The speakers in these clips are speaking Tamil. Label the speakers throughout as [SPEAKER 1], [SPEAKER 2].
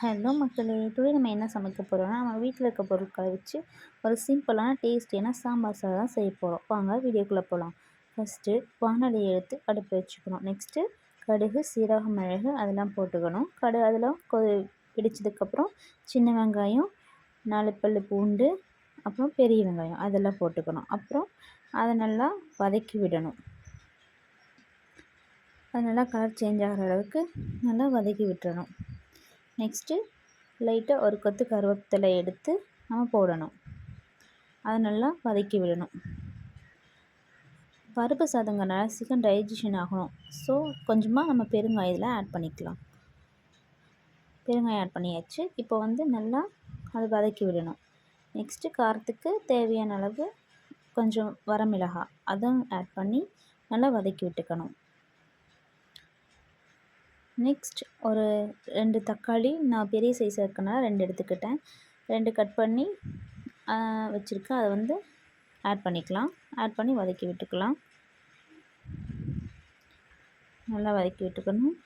[SPEAKER 1] ஹலோ மக்களே! டுடே நம்ம என்ன சமைக்க போறோம்னா, நம்ம வீட்ல இருக்க பொருட்கள வச்சு ஒரு சிம்பிளான டேஸ்டியான சாம்பார் சாதம் செய்ய போறோம். வாங்க வீடியோக்குள்ள போலாம். ஃபர்ஸ்ட்டு வானொலிய எடுத்து அடுப்புல வச்சுக்கணும். நெக்ஸ்ட்டு கடுகு, சீரகம், மிளகு அதெல்லாம் போட்டுக்கணும். அதெல்லாம் வெடிச்சதுக்கப்புறம் சின்ன வெங்காயம், 4 பல்லு பூண்டு, அப்புறம் பெரிய வெங்காயம் அதெல்லாம் போட்டுக்கணும். அப்புறம் அத நல்லா வதக்கி விடணும். அது நல்லா கலர் சேஞ்ச் ஆகுற அளவுக்கு நல்லா வதக்கி விட்டுறணும். நெக்ஸ்ட்டு லைட்டாக ஒரு கொத்து கருவேப்பிலை எடுத்து நம்ம போடணும். அதை நல்லா வதக்கி விடணும். பருப்பு சாதங்கிறனால சீக்கிரம் டைஜஷன் ஆகணும். ஸோ கொஞ்சமாக நம்ம பெருங்காயத்தில் ஆட் பண்ணிக்கலாம். பெருங்காயம் ஆட் பண்ணியாச்சு. இப்போ நல்லா அதை வதக்கி விடணும். நெக்ஸ்ட்டு காரத்துக்கு தேவையான அளவு கொஞ்சம் வரமிளகாய் அதுவும் ஆட் பண்ணி நல்லா வதக்கி விட்டுக்கணும். நெக்ஸ்ட் ஒரு 2 தக்காளி நான் பெரிய சைஸாக இருக்கனால 2 எடுத்துக்கிட்டேன். 2 கட் பண்ணி வச்சுருக்கேன். அதை ஆட் பண்ணிக்கலாம். ஆட் பண்ணி வதக்கி விட்டுக்கலாம். நல்லா வதக்கி விட்டுக்கணும்.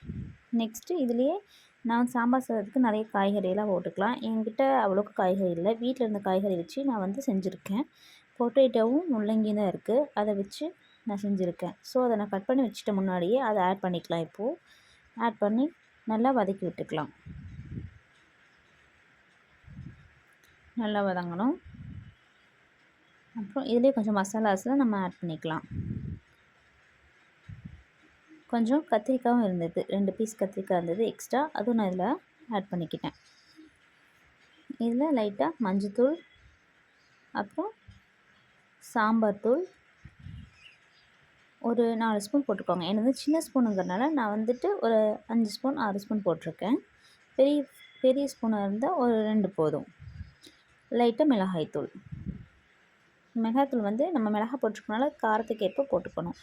[SPEAKER 1] நெக்ஸ்ட்டு இதுலேயே நான் சாம்பார் சாதத்துக்கு நிறைய காய்கறியெல்லாம் போட்டுக்கலாம். என்கிட்ட அவ்வளோக்கு காய்கறி இல்லை. வீட்டில் இருந்த காய்கறி வச்சு நான் செஞ்சுருக்கேன். பொட்டேட்டோவும் முள்ளங்கியும் தான் இருக்குது. அதை வச்சு நான் செஞ்சுருக்கேன். ஸோ அதை நான் கட் பண்ணி வச்சுட்ட முன்னாடியே அதை ஆட் பண்ணிக்கலாம். இப்போது ஆட் பண்ணி நல்லா வதக்கி விட்டுக்கலாம். நல்லா வதங்கணும். அப்புறம் இதிலே கொஞ்சம் மசாலாஸ்லாம் நம்ம ஆட் பண்ணிக்கலாம். கொஞ்சம் கத்திரிக்காயும் இருந்தது. 2 பீஸ் கத்திரிக்காய் இருந்தது எக்ஸ்ட்ரா. அதுவும் நான் இதில் ஆட் பண்ணிக்கிட்டேன். இதில் லைட்டாக மஞ்சத்தூள், அப்புறம் சாம்பார் தூள் ஒரு 4 ஸ்பூன் போட்டுக்கோங்க. எனக்கு சின்ன ஸ்பூனுங்கிறனால நான் ஒரு 5 ஸ்பூன் 6 ஸ்பூன் போட்டிருக்கேன். பெரிய ஸ்பூனாக இருந்தால் ஒரு 2 போதும். லைட்டாக மிளகாய்த்தூள் நம்ம மிளகாய் போட்டிருக்கனால காரத்துக்கு ஏற்ப போட்டுக்கணும்.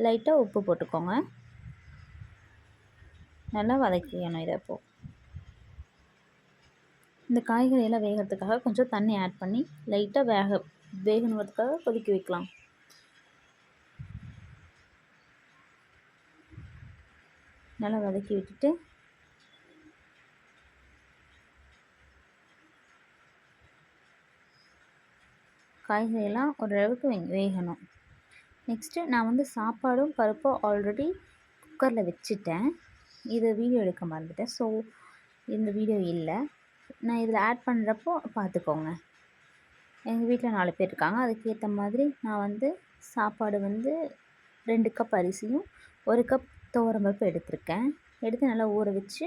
[SPEAKER 1] லைட்டாக உப்பு போட்டுக்கோங்க. நல்லா வதக்கிக்கணும். இதை இப்போது இந்த காய்கறியெல்லாம் வேகிறதுக்காக கொஞ்சம் தண்ணி ஆட் பண்ணி லைட்டாக வேகணுங்கிறதுக்காக கொதிக்க வைக்கலாம். நல்லா வதக்கி விட்டுட்டு காய்கறியெல்லாம் ஓரளவுக்கு வேகணும். நெக்ஸ்ட்டு நான் சாப்பாடும் பருப்பும் ஆல்ரெடி குக்கரில் வச்சுட்டேன். இது வீடியோ எடுக்க மறந்துட்டேன். ஸோ இந்த வீடியோ இல்லை. நான் இதில் ஆட் பண்ணுறப்போ பார்த்துக்கோங்க. எங்கள் வீட்டில் 4 பேர் இருக்காங்க. அதுக்கேற்ற மாதிரி நான் சாப்பாடு 2 கப் அரிசியும் 1 கப் துவரம்பருப்பு எடுத்திருக்கேன். எடுத்து நல்லா ஊற வச்சு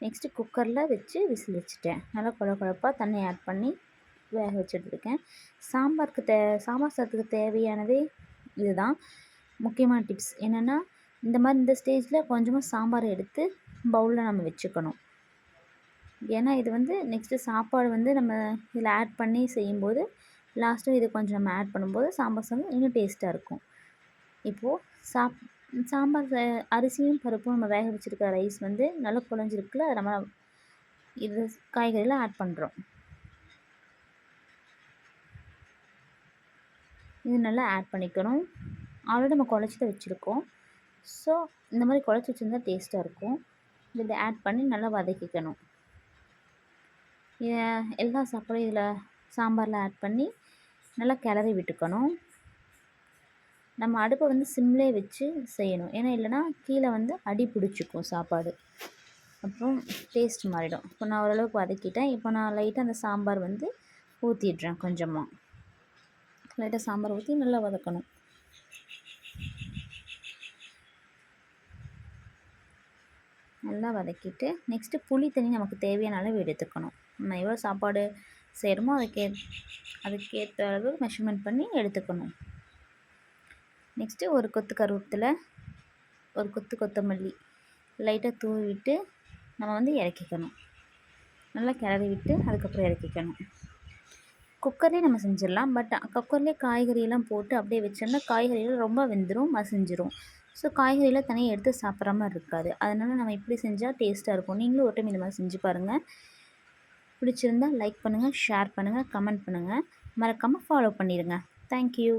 [SPEAKER 1] நெக்ஸ்ட்டு குக்கரில் வச்சு விசில் வச்சுட்டேன். நல்லா குழப்பாக தண்ணி ஆட் பண்ணி வேக வச்சு எடுத்துருக்கேன். சாம்பார் சாதத்துக்கு தேவையானதே இதுதான். முக்கியமான டிப்ஸ் என்னென்னா, இந்த ஸ்டேஜில் கொஞ்சமாக சாம்பார் எடுத்து பவுலில் நம்ம வச்சுக்கணும். ஏன்னா இது நெக்ஸ்ட்டு சாப்பாடு நம்ம இதில் ஆட் பண்ணி செய்யும்போது லாஸ்ட்டு இது கொஞ்சம் நம்ம ஆட் பண்ணும்போது சாம்பார் சாதம் இன்னும் டேஸ்ட்டாக இருக்கும். இப்போது சாம்பார் அரிசியும் பருப்பும் நம்ம வேக வச்சுருக்க ரைஸ் நல்லா குழஞ்சிருக்குல்ல, அதை நம்ம இது காய்கறியில் ஆட் பண்ணுறோம். இது நல்லா ஆட் பண்ணிக்கணும். ஆல்ரெடி நம்ம குழச்சி தான் வச்சுருக்கோம். ஸோ இந்த மாதிரி குழச்சி வச்சுருந்தா டேஸ்ட்டாக இருக்கும். இதில் ஆட் பண்ணி நல்லா வதக்கிக்கணும். எல்லா சாப்பாடும் இதில் சாம்பாரில் ஆட் பண்ணி நல்லா கிளறி விட்டுக்கணும். நம்ம அடுப்பை சிம்லே வச்சு செய்யணும். ஏன்னா இல்லைனா கீழே அடி பிடிச்சிக்கும் சாப்பாடு. அப்புறம் டேஸ்ட் மாறிடும். இப்போ நான் ஓரளவுக்கு வதக்கிட்டேன். இப்போ நான் லைட்டாக அந்த சாம்பார் ஊற்றிடுறேன். கொஞ்சமாக லைட்டாக சாம்பார் ஊற்றி நல்லா வதக்கணும். நல்லா வதக்கிட்டு நெக்ஸ்ட்டு புளி தண்ணி நமக்கு தேவையான அளவு எடுத்துக்கணும். நம்ம எவ்வளோ சாப்பாடு செய்கிறோமோ அதுக்கேற்ற அளவு மெஷர்மெண்ட் பண்ணி எடுத்துக்கணும். நெக்ஸ்ட்டு ஒரு கொத்து கருவேப்பிலை, ஒரு கொத்து கொத்தமல்லி லைட்டாக தூவி விட்டு நம்ம இறக்கிக்கணும். நல்லா கிளறி விட்டு அதுக்கப்புறம் இறக்கிக்கணும். குக்கர்லேயே நம்ம செஞ்சிடலாம். பட் குக்கர்லேயே காய்கறியெல்லாம் போட்டு அப்படியே வச்சோம்னா காய்கறியெல்லாம் ரொம்ப வெந்துடும், மசிஞ்சிரும். ஸோ காய்கறியெல்லாம் தனியாக எடுத்து சாப்பிட்ற மாதிரி இருக்காது. அதனால் நம்ம இப்படி செஞ்சால் டேஸ்ட்டாக இருக்கும். நீங்களும் ஒரு டைம் இந்த மாதிரி செஞ்சு பாருங்கள். பிடிச்சிருந்தால் லைக் பண்ணுங்கள், ஷேர் பண்ணுங்கள், கமெண்ட் பண்ணுங்கள். மறக்காமல் ஃபாலோ பண்ணிடுங்க. தேங்க்யூ.